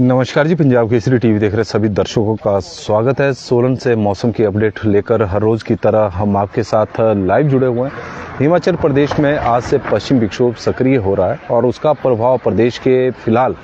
नमस्कार जी, पंजाब केसरी टीवी देख रहे सभी दर्शकों का स्वागत है। सोलन से मौसम की अपडेट लेकर हर रोज़ की तरह हम आपके साथ लाइव जुड़े हुए हैं। हिमाचल प्रदेश में आज से पश्चिम विक्षोभ सक्रिय हो रहा है और उसका प्रभाव प्रदेश के फिलहाल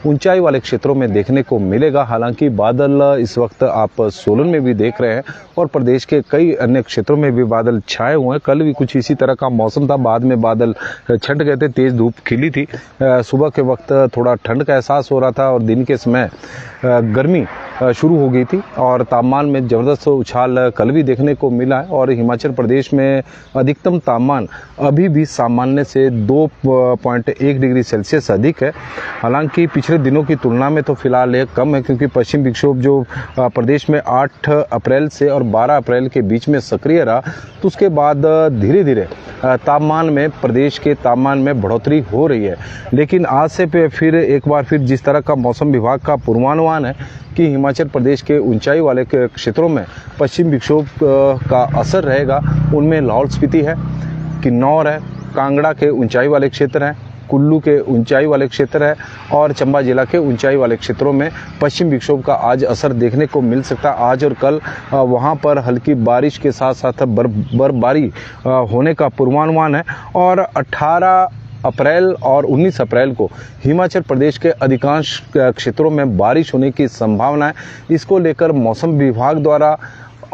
ऊंचाई वाले क्षेत्रों में देखने को मिलेगा। हालांकि बादल इस वक्त आप सोलन में भी देख रहे हैं और प्रदेश के कई अन्य क्षेत्रों में भी बादल छाए हुए हैं। कल भी कुछ इसी तरह का मौसम था, बाद में बादल छंट गए थे, तेज धूप खिली थी। सुबह के वक्त थोड़ा ठंड का एहसास हो रहा था और दिन के समय गर्मी शुरू हो गई थी और तापमान में ज़बरदस्त उछाल कल भी देखने को मिला है। और हिमाचल प्रदेश में अधिकतम तापमान अभी भी सामान्य से 2.1 डिग्री सेल्सियस अधिक है। हालांकि पिछले दिनों की तुलना में तो फिलहाल यह कम है, क्योंकि पश्चिम विक्षोभ जो प्रदेश में 8 अप्रैल से और 12 अप्रैल के बीच में सक्रिय रहा, तो उसके बाद धीरे धीरे तापमान में, प्रदेश के तापमान में बढ़ोतरी हो रही है। लेकिन आज से फिर एक बार फिर जिस तरह का मौसम विभाग का पूर्वानुमान है कि हिमाचल प्रदेश के ऊंचाई वाले क्षेत्रों में पश्चिम विक्षोभ का असर रहेगा, उनमें लाहौल स्पीति है, किन्नौर है, कांगड़ा के ऊंचाई वाले क्षेत्र हैं, कुल्लू के ऊंचाई वाले क्षेत्र है और चंबा जिला के ऊंचाई वाले क्षेत्रों में पश्चिम विक्षोभ का आज असर देखने को मिल सकता है। आज और कल वहां पर हल्की बारिश के साथ साथ बर्फबारी होने का पूर्वानुमान है और 18 अप्रैल और 19 अप्रैल को हिमाचल प्रदेश के अधिकांश क्षेत्रों में बारिश होने की संभावना है। इसको लेकर मौसम विभाग द्वारा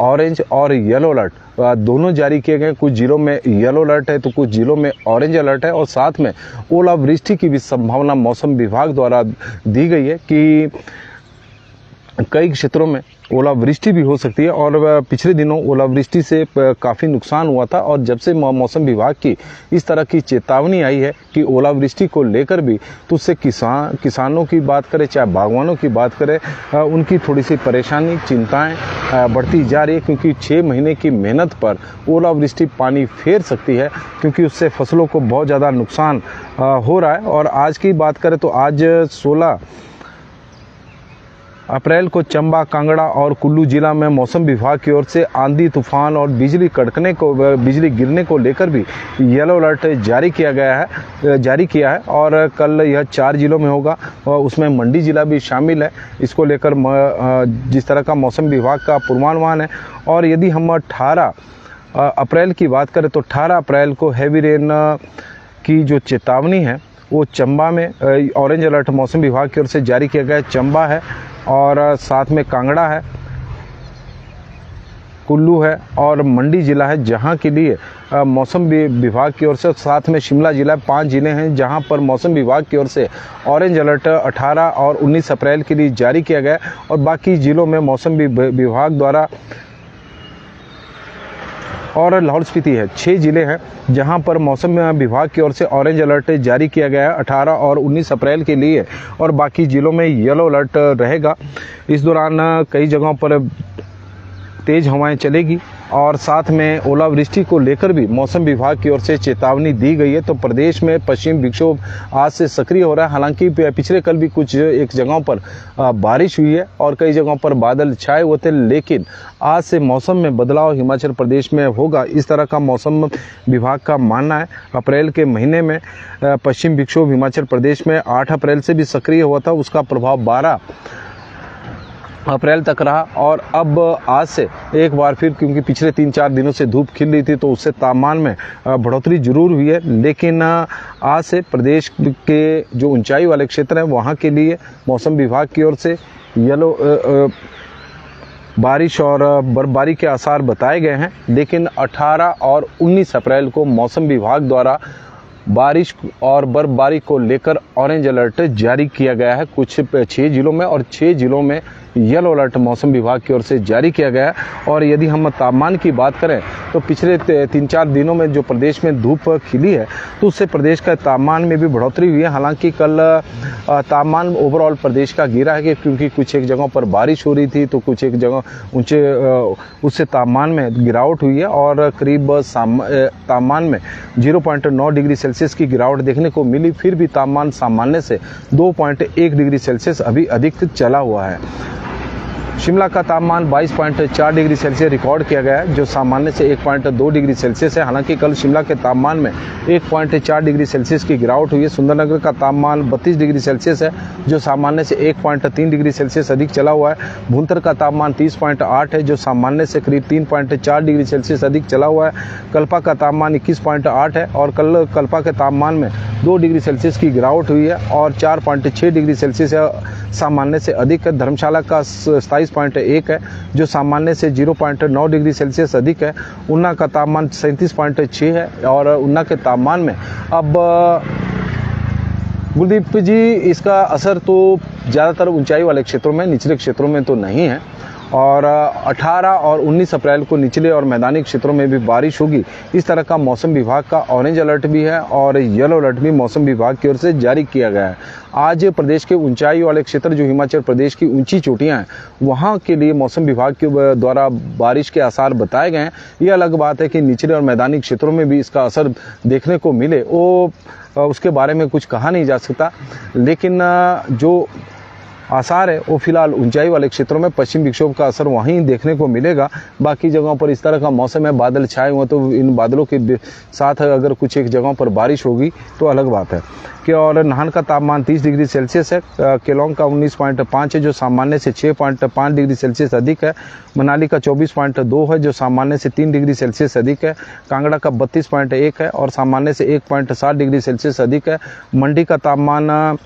ऑरेंज और येलो अलर्ट दोनों जारी किए गए। कुछ जिलों में येलो अलर्ट है तो कुछ जिलों में ऑरेंज अलर्ट है और साथ में ओलावृष्टि की भी संभावना मौसम विभाग द्वारा दी गई है कि कई क्षेत्रों में ओलावृष्टि भी हो सकती है। और पिछले दिनों ओलावृष्टि से काफ़ी नुकसान हुआ था और जब से मौसम विभाग की इस तरह की चेतावनी आई है कि ओलावृष्टि को लेकर भी, तो उससे किसानों की बात करें चाहे बागवानों की बात करें, उनकी थोड़ी सी परेशानी, चिंताएं बढ़ती जा रही है, क्योंकि 6 महीने की मेहनत पर ओलावृष्टि पानी फेर सकती है, क्योंकि उससे फसलों को बहुत ज़्यादा नुकसान हो रहा है। और आज की बात करें तो आज 16 अप्रैल को चंबा, कांगड़ा और कुल्लू जिला में मौसम विभाग की ओर से आंधी, तूफान और बिजली गिरने को लेकर भी येलो अलर्ट जारी किया है और कल यह 4 जिलों में होगा और उसमें मंडी जिला भी शामिल है। इसको लेकर जिस तरह का मौसम विभाग का पूर्वानुमान है। और यदि हम 18 अप्रैल की बात करें तो 18 अप्रैल को हैवी रेन की जो चेतावनी है वो चंबा में ऑरेंज अलर्ट मौसम विभाग की ओर से जारी किया गया है। चंबा है और साथ में कांगड़ा है, कुल्लू है और मंडी जिला है, जहां के लिए मौसम विभाग की ओर से, साथ में शिमला जिला, 5 जिले हैं जहां पर मौसम विभाग की ओर से ऑरेंज अलर्ट 18 और 19 अप्रैल के लिए जारी किया गया है। और बाकी जिलों में मौसम विभाग द्वारा, और लाहौल स्पीति है, 6 जिले हैं जहां पर मौसम विभाग की ओर से ऑरेंज अलर्ट जारी किया गया है 18 और 19 अप्रैल के लिए, और बाकी जिलों में येलो अलर्ट रहेगा। इस दौरान कई जगहों पर तेज हवाएं चलेगी और साथ में ओलावृष्टि को लेकर भी मौसम विभाग की ओर से चेतावनी दी गई है। तो प्रदेश में पश्चिम विक्षोभ आज से सक्रिय हो रहा है। हालांकि पिछले कल भी कुछ एक जगहों पर बारिश हुई है और कई जगहों पर बादल छाए हुए थे, लेकिन आज से मौसम में बदलाव हिमाचल प्रदेश में होगा, इस तरह का मौसम विभाग का मानना है। अप्रैल के महीने में पश्चिम विक्षोभ हिमाचल प्रदेश में 8 अप्रैल से भी सक्रिय हुआ था, उसका प्रभाव 12 अप्रैल तक रहा। और अब आज से एक बार फिर, क्योंकि पिछले 3-4 दिनों से धूप खिल रही थी तो उससे तापमान में बढ़ोतरी जरूर हुई है, लेकिन आज से प्रदेश के जो ऊंचाई वाले क्षेत्र हैं वहाँ के लिए मौसम विभाग की ओर से येलो बारिश और बर्फबारी के आसार बताए गए हैं। लेकिन 18 और 19 अप्रैल को मौसम विभाग द्वारा बारिश और बर्फबारी को लेकर ऑरेंज अलर्ट जारी किया गया है कुछ 6 जिलों में, और 6 जिलों में येलो अलर्ट मौसम विभाग की ओर से जारी किया गया है। और यदि हम तापमान की बात करें तो पिछले 3-4 दिनों में जो प्रदेश में धूप खिली है तो उससे प्रदेश का तापमान में भी बढ़ोतरी हुई है। हालांकि कल तापमान ओवरऑल प्रदेश का गिरा है क्योंकि कुछ एक जगहों पर बारिश हो रही थी तो कुछ एक जगह ऊंचे उससे तापमान में गिरावट हुई है और करीब तापमान में 0.9 डिग्री सेल्सियस की गिरावट देखने को मिली। फिर भी तापमान सामान्य से 2.1 डिग्री सेल्सियस अभी अधिक चला हुआ है। शिमला का तापमान 22.4 डिग्री सेल्सियस रिकॉर्ड किया गया है जो सामान्य से 1.2 डिग्री सेल्सियस है। हालांकि कल शिमला के तापमान में 1.4 डिग्री सेल्सियस की गिरावट हुई है। सुंदरनगर का तापमान 32 डिग्री सेल्सियस है जो सामान्य से 1.3 डिग्री सेल्सियस अधिक चला हुआ है। भुंतर का तापमान 30.8 है जो सामान्य से करीब 3.4 डिग्री सेल्सियस अधिक चला हुआ है। कल्पा का तापमान 21.8 है और कल कल्पा के तापमान में 2 डिग्री सेल्सियस की गिरावट हुई है और 4.6 डिग्री सेल्सियस सामान्य से अधिक है। धर्मशाला का 27.1 है जो सामान्य से 0.9 डिग्री सेल्सियस अधिक है। ऊना का तापमान 37.6 है और ऊना के तापमान में अब गुलदीप जी इसका असर तो ज़्यादातर ऊंचाई वाले क्षेत्रों में, निचले क्षेत्रों में तो नहीं है। और 18 और 19 अप्रैल को निचले और मैदानी क्षेत्रों में भी बारिश होगी। इस तरह का मौसम विभाग का ऑरेंज अलर्ट भी है और येलो अलर्ट भी मौसम विभाग की ओर से जारी किया गया है। आज प्रदेश के ऊंचाई वाले क्षेत्र जो हिमाचल प्रदेश की ऊंची चोटियां हैं वहां के लिए मौसम विभाग के द्वारा बारिश के आसार बताए गए हैं। ये अलग बात है कि निचले और मैदानी क्षेत्रों में भी इसका असर देखने को मिले वो उसके बारे में कुछ कहा नहीं जा सकता, लेकिन जो आसार है वो फिलहाल ऊंचाई वाले क्षेत्रों में पश्चिम विक्षोभ का असर वहीं देखने को मिलेगा। बाकी जगहों पर इस तरह का मौसम है, बादल छाए हुए तो इन बादलों के साथ अगर कुछ एक जगहों पर बारिश होगी तो अलग बात है कि। और नाहन का तापमान 30 डिग्री सेल्सियस है। केलोंग का 19.5 है जो सामान्य से 6.5 डिग्री सेल्सियस अधिक है। मनाली का 24.2 है जो सामान्य से 3 डिग्री सेल्सियस अधिक है। कांगड़ा का 32.1 है और सामान्य से 1.7 डिग्री सेल्सियस अधिक है। मंडी का तापमान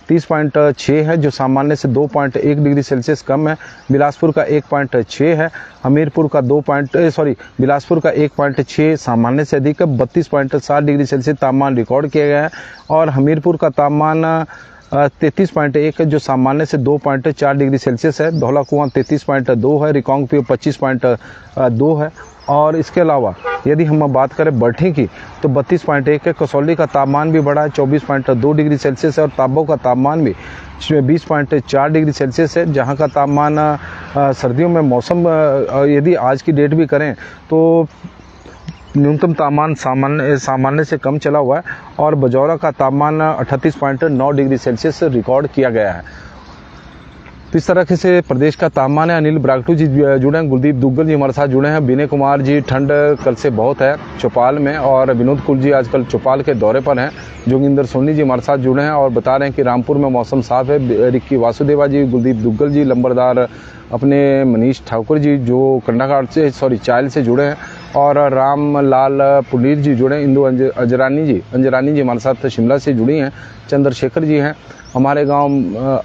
30.6 है जो सामान्य से 2.1 डिग्री सेल्सियस कम है। बिलासपुर का 1.6 है। हमीरपुर का बिलासपुर का 1.6 सामान्य से अधिक है। 32.7 डिग्री सेल्सियस तापमान रिकॉर्ड किया गया है और हमीरपुर का तापमान 33.1 है जो सामान्य से 2.4 डिग्री सेल्सियस है। धौलाकुआं 33.2 है। रिकांगपिओ 25.2 है। और इसके अलावा यदि हम बात करें बरठी की तो 32.1 है। कसौली का तापमान भी बढ़ा है 24.2 डिग्री सेल्सियस है और ताबो का तापमान भी 20.4 डिग्री सेल्सियस है। जहां का तापमान सर्दियों में मौसम यदि आज की डेट भी करें तो न्यूनतम तापमान सामान्य से कम चला हुआ है और बजौरा का तापमान 38.9 डिग्री सेल्सियस रिकॉर्ड किया गया है। तो इस तरह से प्रदेश का तापमान है। अनिल ब्रागटू जी जुड़े हैं, गुलदीप दुग्गल जी हमारे साथ जुड़े हैं, विनय कुमार जी ठंड कल से बहुत है चौपाल में और विनोद कुल जी आजकल चौपाल के दौरे पर हैं। जोगिंदर सोनी जी हमारे साथ जुड़े हैं और बता रहे हैं कि रामपुर में मौसम साफ है। रिक्की वासुदेवा जी, गुलदीप दुग्गल जी, लंबरदार अपने मनीष ठाकुर जी जो कंडाघाट से चायल से जुड़े हैं और रामलाल पुलीर जी जुड़े हैं। इंदु अंजरानी जी हमारे साथ शिमला से जुड़ी हैं। चंद्रशेखर जी हैं हमारे गाँव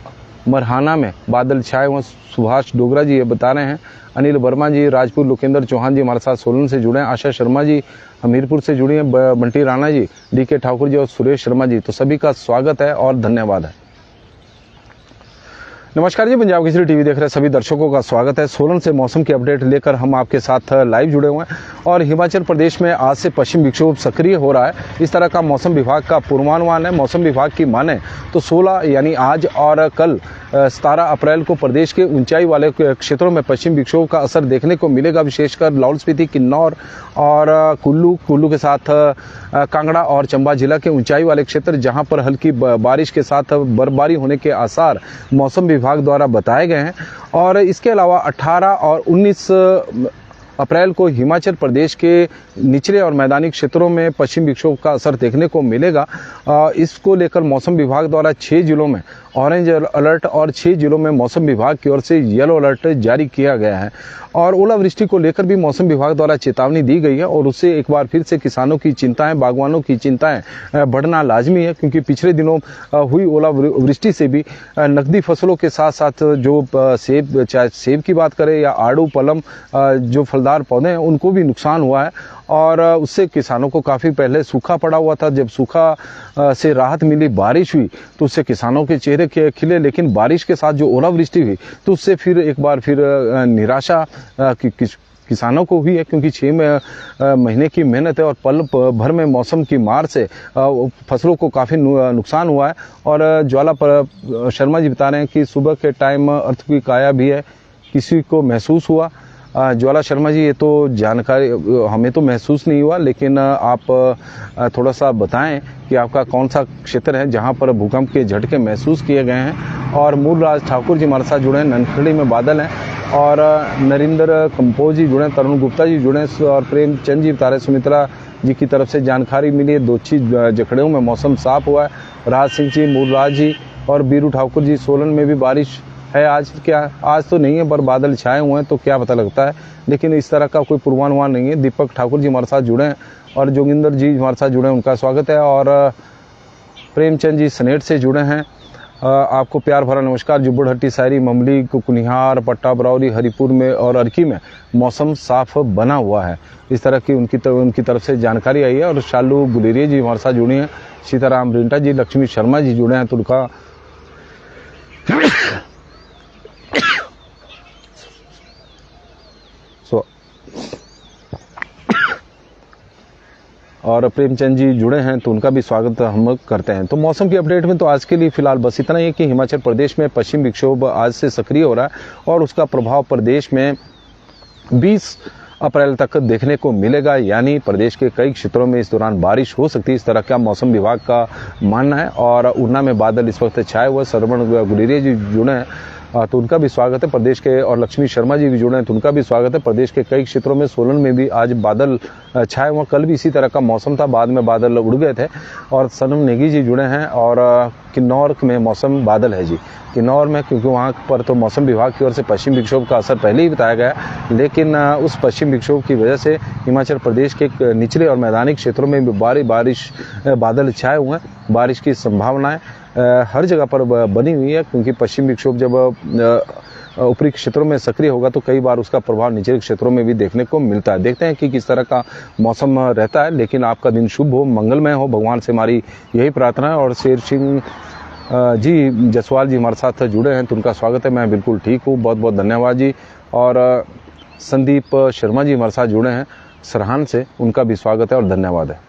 मरहाना में बादल छाए हुए। सुभाष डोगरा जी ये बता रहे हैं। अनिल वर्मा जी राजपुर, लोकेंद्र चौहान जी हमारे साथ सोलन से जुड़े हैं। आशा शर्मा जी हमीरपुर से जुड़ी हैं। बंटी राणा जी, डीके ठाकुर जी और सुरेश शर्मा जी, तो सभी का स्वागत है और धन्यवाद है। नमस्कार जी, पंजाब केसरी टीवी देख रहे सभी दर्शकों का स्वागत है। सोलन से मौसम की अपडेट लेकर हम आपके साथ लाइव जुड़े हुए हैं और हिमाचल प्रदेश में आज से पश्चिम विक्षोभ सक्रिय हो रहा है। इस तरह का मौसम विभाग का पूर्वानुमान है। मौसम विभाग की माने तो 16 यानी आज और कल 17 अप्रैल को प्रदेश के ऊंचाई वाले क्षेत्रों में पश्चिम विक्षोभ का असर देखने को मिलेगा। विशेषकर लाहौल स्पीति, किन्नौर और कुल्लू के साथ कांगड़ा और चंबा जिला के ऊंचाई वाले क्षेत्र जहां पर हल्की बारिश के साथ बर्फबारी होने के आसार मौसम विभाग द्वारा बताए गए हैं। और इसके अलावा 18 और 19 अप्रैल को हिमाचल प्रदेश के निचले और मैदानी क्षेत्रों में पश्चिम विक्षोभ का असर देखने को मिलेगा। इसको लेकर मौसम विभाग द्वारा 6 जिलों में ऑरेंज अलर्ट और 6 जिलों में मौसम विभाग की ओर से येलो अलर्ट जारी किया गया है। और ओलावृष्टि को लेकर भी मौसम विभाग द्वारा चेतावनी दी गई है और उससे एक बार फिर से किसानों की चिंताएं, बागवानों की चिंताएं बढ़ना लाजमी है, क्योंकि पिछले दिनों हुई ओलावृष्टि से भी नकदी फसलों के साथ साथ जो सेब, चाहे सेब की बात करें या आड़ू, पलम, जो फलदार पौधे हैं उनको भी नुकसान हुआ है। और उससे किसानों को काफ़ी पहले सूखा पड़ा हुआ था। जब सूखा से राहत मिली, बारिश हुई, तो उससे किसानों के चेहरे खिले, लेकिन बारिश के साथ जो ओलावृष्टि हुई तो उससे फिर एक बार फिर निराशा किसानों को हुई है, क्योंकि 6 महीने की मेहनत है और पल भर में मौसम की मार से फसलों को काफ़ी नुकसान हुआ है। और ज्वाला शर्मा जी बता रहे हैं कि सुबह के टाइम अर्थक्वेक आया भी है, किसी को महसूस हुआ। ज्वाला शर्मा जी, ये तो जानकारी हमें तो महसूस नहीं हुआ, लेकिन आप थोड़ा सा बताएं कि आपका कौन सा क्षेत्र है जहां पर भूकंप के झटके महसूस किए गए हैं। और मूलराज ठाकुर जी हमारे साथ जुड़े हैं, ननखड़ी में बादल हैं, और नरेंद्र कंपोज जी जुड़े हैं, तरुण गुप्ता जी जुड़े हैं, और प्रेमचंद जी बता रहे, सुमित्रा जी की तरफ से जानकारी मिली है, दोची जखड़ेऊ में मौसम साफ हुआ है। राज सिंह जी, मूलराज जी और बीरू ठाकुर जी, सोलन में भी बारिश है आज। क्या आज तो नहीं है, पर बादल छाए हुए हैं, तो क्या पता लगता है, लेकिन इस तरह का कोई पूर्वानुमान नहीं है। दीपक ठाकुर जी हमारे साथ जुड़े हैं और जोगिंदर जी हमारे साथ जुड़े हैं, उनका स्वागत है। और प्रेमचंद जी सनेट से जुड़े हैं, आपको प्यार भरा नमस्कार। जुब्बड़हट्टी, सायरी, ममली, कुनिहार, पट्टा बरौली, हरिपुर में और अर्की में मौसम साफ बना हुआ है। इस तरह की उनकी तरफ से जानकारी आई है। और शालू गुलेरिया जी हमारे साथ जुड़ी हैं, सीताराम रिंटा जी, लक्ष्मी शर्मा जी जुड़े हैं, तो उनका और प्रेमचंद जी जुड़े हैं, तो उनका भी स्वागत हम करते हैं। तो मौसम की अपडेट में तो आज के लिए फिलहाल बस इतना ही है कि हिमाचल प्रदेश में पश्चिम विक्षोभ आज से सक्रिय हो रहा है और उसका प्रभाव प्रदेश में 20 अप्रैल तक देखने को मिलेगा, यानी प्रदेश के कई क्षेत्रों में इस दौरान बारिश हो सकती है, इस तरह का मौसम विभाग का मानना है। और ऊना में बादल इस वक्त छाए हुए। श्रवण गुलेरिया जी जुड़े हैं, तो उनका भी स्वागत है प्रदेश के। और लक्ष्मी शर्मा जी भी जुड़े हैं, तो उनका भी स्वागत है। प्रदेश के कई क्षेत्रों में, सोलन में भी आज बादल छाए हुए। कल भी इसी तरह का मौसम था, बाद में बादल उड़ गए थे। और सनम नेगी जी जुड़े हैं, और किन्नौर में मौसम बादल है जी, किन्नौर में, क्योंकि वहाँ पर तो मौसम विभाग की ओर से पश्चिम विक्षोभ का असर पहले ही बताया गया है, लेकिन उस पश्चिम विक्षोभ की वजह से हिमाचल प्रदेश के निचले और मैदानी क्षेत्रों में भी बादल छाए हुए हैं। बारिश की संभावनाएं हर जगह पर बनी हुई है, क्योंकि पश्चिम विक्षोभ जब ऊपरी क्षेत्रों में सक्रिय होगा तो कई बार उसका प्रभाव निचले क्षेत्रों में भी देखने को मिलता है। देखते हैं कि किस तरह का मौसम रहता है, लेकिन आपका दिन शुभ हो, मंगलमय हो, भगवान से हमारी यही प्रार्थना है। और शेर सिंह जी जसवाल जी हमारे साथ जुड़े हैं, तो उनका स्वागत है। मैं बिल्कुल ठीक हूँ, बहुत बहुत धन्यवाद जी। और संदीप शर्मा जी हमारे साथ जुड़े हैं सरहान से, उनका भी स्वागत है और धन्यवाद है।